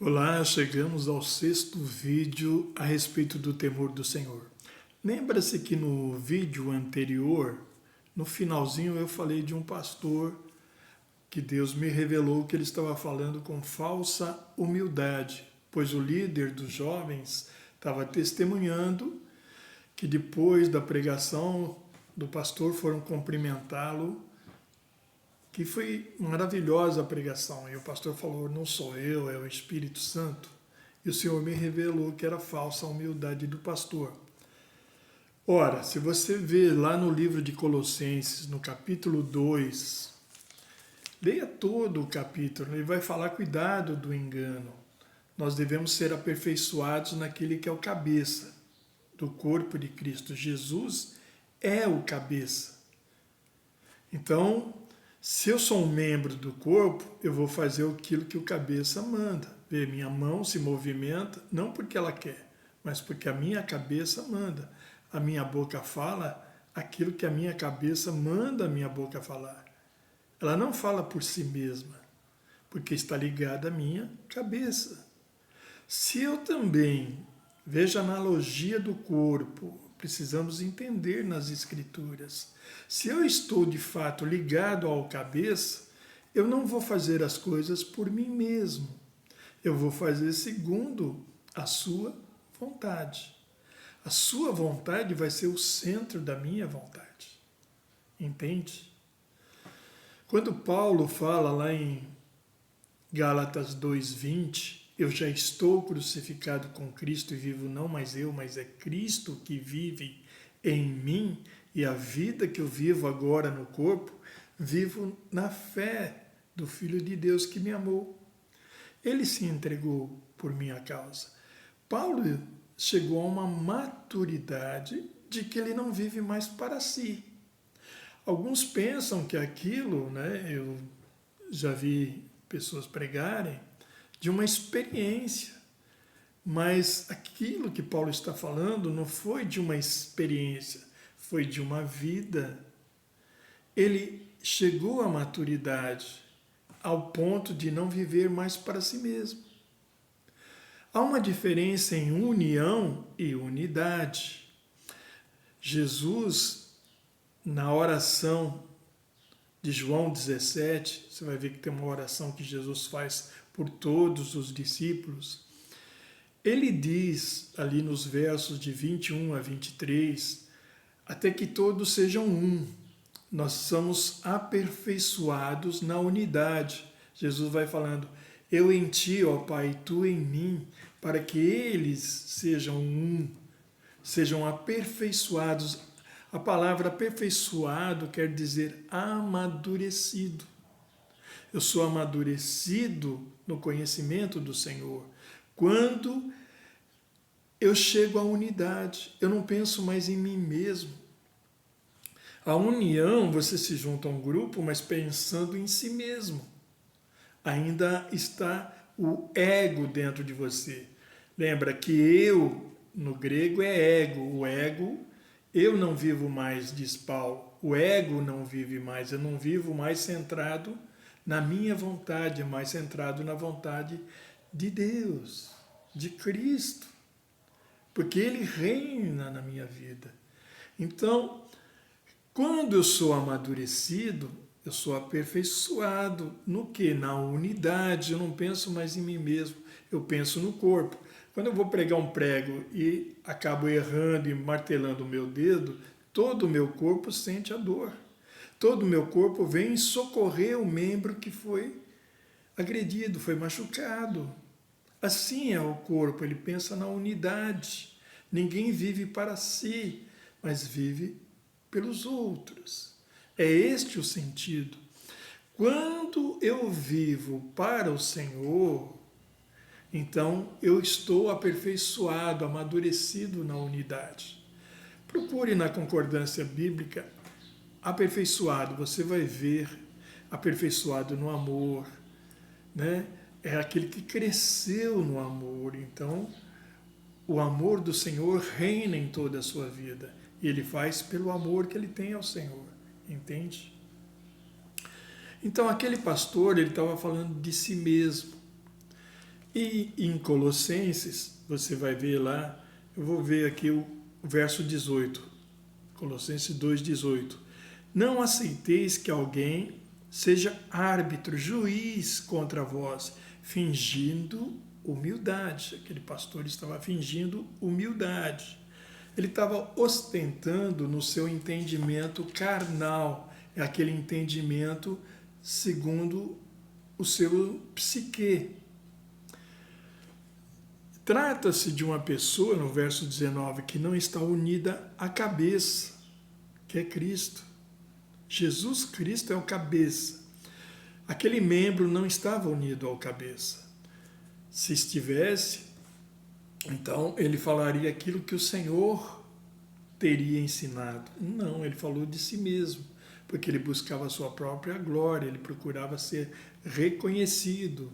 Olá, chegamos ao sexto vídeo a respeito do temor do Senhor. Lembra-se que no vídeo anterior, no finalzinho, eu falei de um pastor que Deus me revelou que ele estava falando com falsa humildade, pois o líder dos jovens estava testemunhando que depois da pregação do pastor foram cumprimentá-lo, que foi maravilhosa a pregação. E o pastor falou, não sou eu, é o Espírito Santo. E o Senhor me revelou que era falsa a humildade do pastor. Ora, se você vê lá no livro de Colossenses, no capítulo 2, leia todo o capítulo, ele vai falar cuidado do engano. Nós devemos ser aperfeiçoados naquele que é o cabeça do corpo de Cristo. Jesus é o cabeça. Então, se eu sou um membro do corpo, eu vou fazer aquilo que o cabeça manda. Ver minha mão se movimenta, não porque ela quer, mas porque a minha cabeça manda. A minha boca fala aquilo que a minha cabeça manda a minha boca falar. Ela não fala por si mesma, porque está ligada à minha cabeça. Se eu também vejo a analogia do corpo, precisamos entender nas Escrituras. Se eu estou de fato ligado ao cabeça, eu não vou fazer as coisas por mim mesmo. Eu vou fazer segundo a sua vontade. A sua vontade vai ser o centro da minha vontade. Entende? Quando Paulo fala lá em Gálatas 2:20, eu já estou crucificado com Cristo e vivo não mais eu, mas é Cristo que vive em mim, e a vida que eu vivo agora no corpo, vivo na fé do Filho de Deus que me amou. Ele se entregou por minha causa. Paulo chegou a uma maturidade de que ele não vive mais para si. Alguns pensam que aquilo, eu já vi pessoas pregarem, de uma experiência. Mas aquilo que Paulo está falando não foi de uma experiência, foi de uma vida. Ele chegou à maturidade, ao ponto de não viver mais para si mesmo. Há uma diferença em união e unidade. Jesus, na oração de João 17, você vai ver que tem uma oração que Jesus faz por todos os discípulos. Ele diz ali nos versos de 21 a 23, até que todos sejam um. Nós somos aperfeiçoados na unidade. Jesus vai falando, eu em ti, ó Pai, tu em mim, para que eles sejam um, sejam aperfeiçoados. A palavra aperfeiçoado quer dizer amadurecido. Eu sou amadurecido no conhecimento do Senhor. Quando eu chego à unidade, eu não penso mais em mim mesmo. A união, você se junta a um grupo, mas pensando em si mesmo. Ainda está o ego dentro de você. Lembra que eu, no grego, é ego. O ego, eu não vivo mais, diz Paulo. O ego não vive mais. Eu não vivo mais centrado na minha vontade, mais centrado na vontade de Deus, de Cristo. Porque Ele reina na minha vida. Então, quando eu sou amadurecido, eu sou aperfeiçoado no quê? Na unidade. Eu não penso mais em mim mesmo, eu penso no corpo. Quando eu vou pregar um prego e acabo errando e martelando o meu dedo, todo o meu corpo sente a dor. Todo o meu corpo vem socorrer o membro que foi agredido, foi machucado. Assim é o corpo, ele pensa na unidade. Ninguém vive para si, mas vive pelos outros. É este o sentido. Quando eu vivo para o Senhor, então eu estou aperfeiçoado, amadurecido na unidade. Procure na concordância bíblica aperfeiçoado, você vai ver aperfeiçoado no amor, né? É aquele que cresceu no amor. Então, o amor do Senhor reina em toda a sua vida. E Ele faz pelo amor que Ele tem ao Senhor. Entende? Então, aquele pastor, ele estava falando de si mesmo. E em Colossenses, você vai ver lá, eu vou ver aqui o verso 18, Colossenses 2,18. Não aceiteis que alguém seja árbitro, juiz contra vós, fingindo humildade. Aquele pastor estava fingindo humildade. Ele estava ostentando no seu entendimento carnal, é aquele entendimento segundo o seu psique. Trata-se de uma pessoa, no verso 19, que não está unida à cabeça, que é Cristo. Jesus Cristo é o cabeça. Aquele membro não estava unido ao cabeça. Se estivesse, então ele falaria aquilo que o Senhor teria ensinado. Não, ele falou de si mesmo, porque ele buscava a sua própria glória, ele procurava ser reconhecido.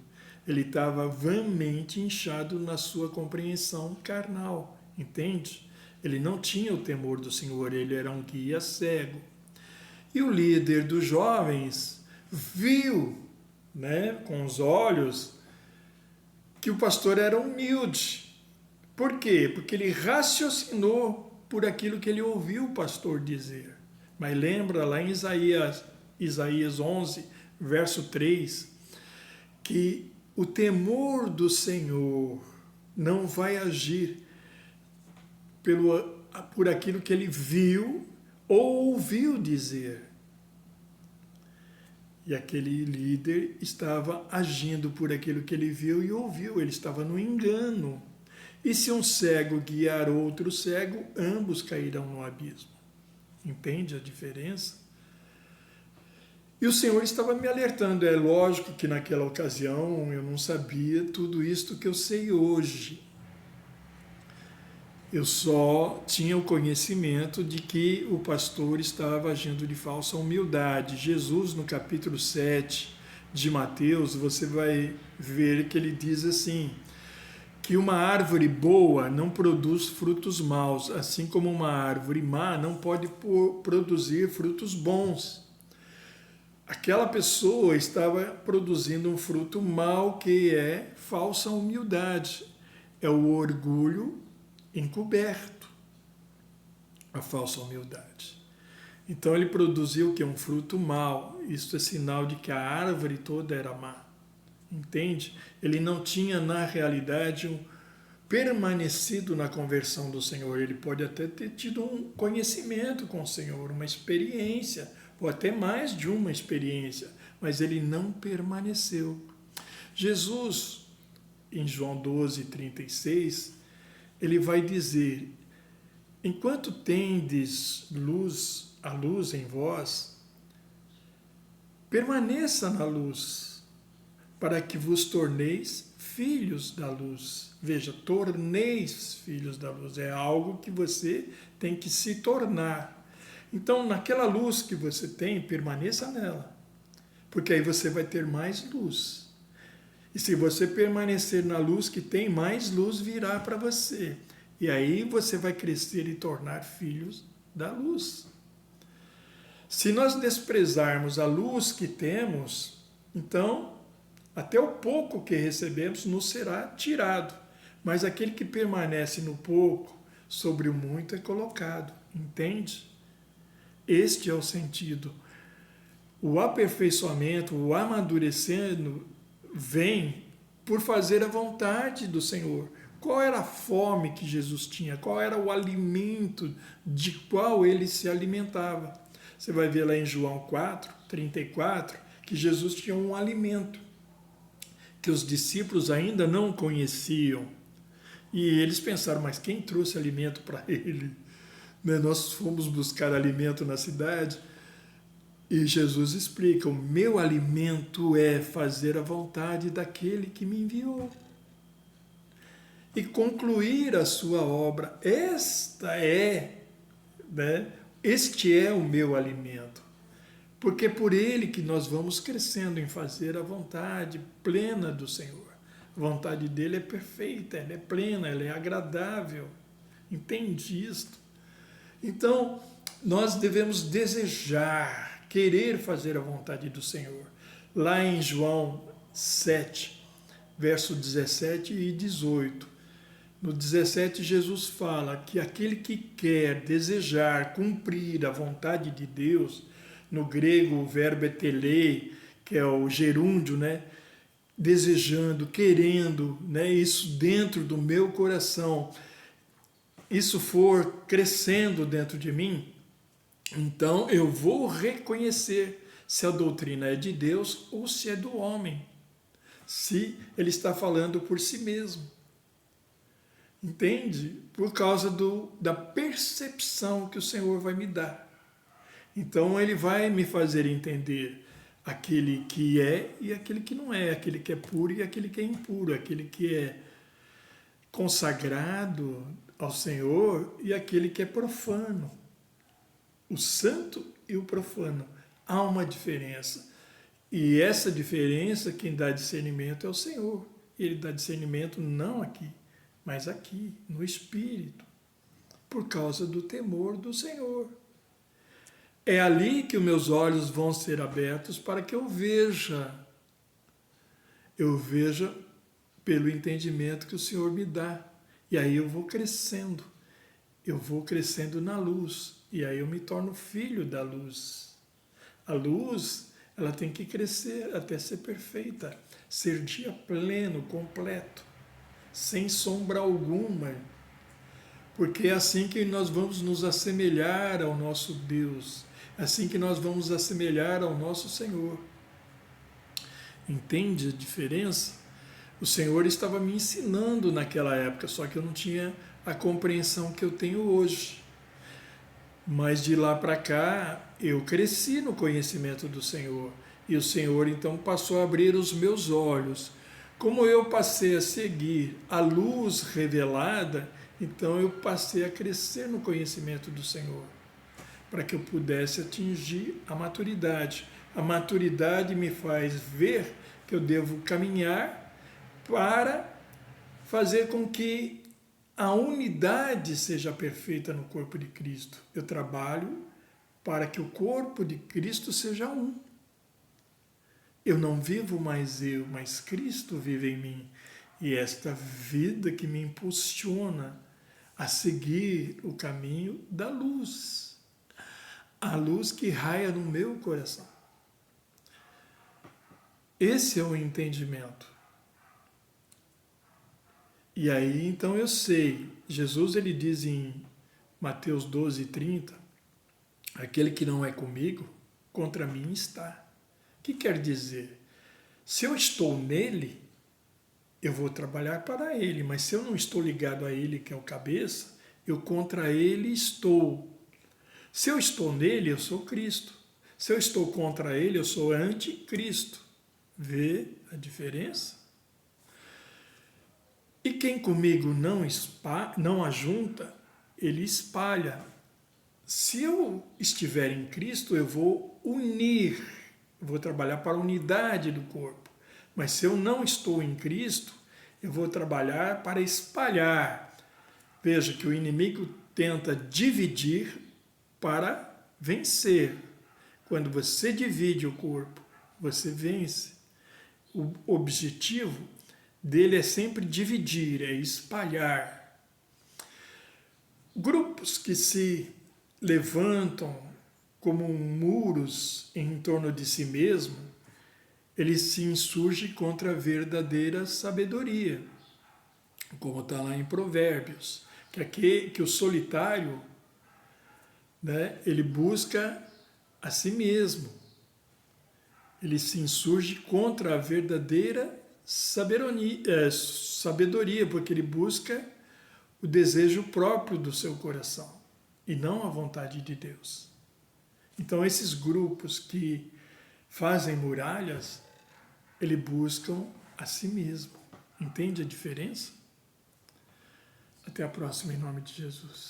Ele estava vãmente inchado na sua compreensão carnal, entende? Ele não tinha o temor do Senhor, ele era um guia cego. E o líder dos jovens viu, com os olhos, que o pastor era humilde. Por quê? Porque ele raciocinou por aquilo que ele ouviu o pastor dizer. Mas lembra lá em Isaías 11, verso 3, que o temor do Senhor não vai agir por aquilo que ele viu ou ouviu dizer. E aquele líder estava agindo por aquilo que ele viu e ouviu, ele estava no engano. E se um cego guiar outro cego, ambos cairão no abismo. Entende a diferença? E o Senhor estava me alertando. É lógico que naquela ocasião eu não sabia tudo isto que eu sei hoje. Eu só tinha o conhecimento de que o pastor estava agindo de falsa humildade. Jesus, no capítulo 7 de Mateus, você vai ver que ele diz assim, que uma árvore boa não produz frutos maus, assim como uma árvore má não pode produzir frutos bons. Aquela pessoa estava produzindo um fruto mau, que é falsa humildade. É o orgulho encoberto, a falsa humildade. Então ele produziu o que? Um fruto mau. Isso é sinal de que a árvore toda era má. Entende? Ele não tinha, na realidade, permanecido na conversão do Senhor. Ele pode até ter tido um conhecimento com o Senhor, uma experiência, ou até mais de uma experiência, mas ele não permaneceu. Jesus, em João 12:36, ele vai dizer, enquanto tendes a luz em vós, permaneça na luz, para que vos torneis filhos da luz. Veja, torneis filhos da luz, é algo que você tem que se tornar. Então, naquela luz que você tem, permaneça nela, porque aí você vai ter mais luz. E se você permanecer na luz que tem, mais luz virá para você. E aí você vai crescer e tornar filhos da luz. Se nós desprezarmos a luz que temos, então até o pouco que recebemos nos será tirado. Mas aquele que permanece no pouco, sobre o muito é colocado. Entende? Este é o sentido. O aperfeiçoamento, o amadurecendo, vem por fazer a vontade do Senhor. Qual era a fome que Jesus tinha? Qual era o alimento de qual ele se alimentava? Você vai ver lá em João 4:34, que Jesus tinha um alimento que os discípulos ainda não conheciam. E eles pensaram, mas quem trouxe alimento para ele? Nós fomos buscar alimento na cidade e Jesus explica, o meu alimento é fazer a vontade daquele que me enviou e concluir a sua obra. Este é o meu alimento, porque é por ele que nós vamos crescendo em fazer a vontade plena do Senhor. A vontade dele é perfeita, ela é plena, ela é agradável. Entende isto? Então, nós devemos desejar, querer fazer a vontade do Senhor. Lá em João 7, verso 17 e 18. No 17, Jesus fala que aquele que quer desejar cumprir a vontade de Deus, no grego o verbo é telei, que é o gerúndio, né? Desejando, querendo, né? Isso dentro do meu coração, isso for crescendo dentro de mim, então eu vou reconhecer se a doutrina é de Deus ou se é do homem, se ele está falando por si mesmo. Entende? Por causa da percepção que o Senhor vai me dar. Então ele vai me fazer entender aquele que é e aquele que não é, aquele que é puro e aquele que é impuro, aquele que é consagrado ao Senhor e aquele que é profano. O santo e o profano. Há uma diferença. E essa diferença, quem dá discernimento é o Senhor. Ele dá discernimento não aqui, mas aqui, no Espírito, por causa do temor do Senhor. É ali que os meus olhos vão ser abertos para que eu veja pelo entendimento que o Senhor me dá. E aí eu vou crescendo na luz, e aí eu me torno filho da luz. A luz, ela tem que crescer até ser perfeita, ser dia pleno, completo, sem sombra alguma, porque é assim que nós vamos nos assemelhar ao nosso Deus, é assim que nós vamos assemelhar ao nosso Senhor. Entende a diferença? O Senhor estava me ensinando naquela época, só que eu não tinha a compreensão que eu tenho hoje. Mas de lá para cá, eu cresci no conhecimento do Senhor. E o Senhor então passou a abrir os meus olhos. Como eu passei a seguir a luz revelada, então eu passei a crescer no conhecimento do Senhor, para que eu pudesse atingir a maturidade. A maturidade me faz ver que eu devo caminhar para fazer com que a unidade seja perfeita no corpo de Cristo. Eu trabalho para que o corpo de Cristo seja um. Eu não vivo mais eu, mas Cristo vive em mim. E esta vida que me impulsiona a seguir o caminho da luz. A luz que raia no meu coração. Esse é o entendimento. E aí, então eu sei, Jesus ele diz em Mateus 12:30, aquele que não é comigo, contra mim está. O que quer dizer? Se eu estou nele, eu vou trabalhar para ele, mas se eu não estou ligado a ele, que é o cabeça, eu contra ele estou. Se eu estou nele, eu sou Cristo. Se eu estou contra ele, eu sou anticristo. Vê a diferença? E quem comigo não ajunta, ele espalha. Se eu estiver em Cristo, eu vou unir, eu vou trabalhar para a unidade do corpo. Mas se eu não estou em Cristo, eu vou trabalhar para espalhar. Veja que o inimigo tenta dividir para vencer. Quando você divide o corpo, você vence. O objetivo dele é sempre dividir, é espalhar. Grupos que se levantam como muros em torno de si mesmo, eles se insurgem contra a verdadeira sabedoria, como está lá em Provérbios, que o solitário, né, ele busca a si mesmo, ele se insurge contra a verdadeira sabedoria, porque ele busca o desejo próprio do seu coração e não a vontade de Deus. Então esses grupos que fazem muralhas, eles buscam a si mesmo. Entende a diferença? Até a próxima, em nome de Jesus.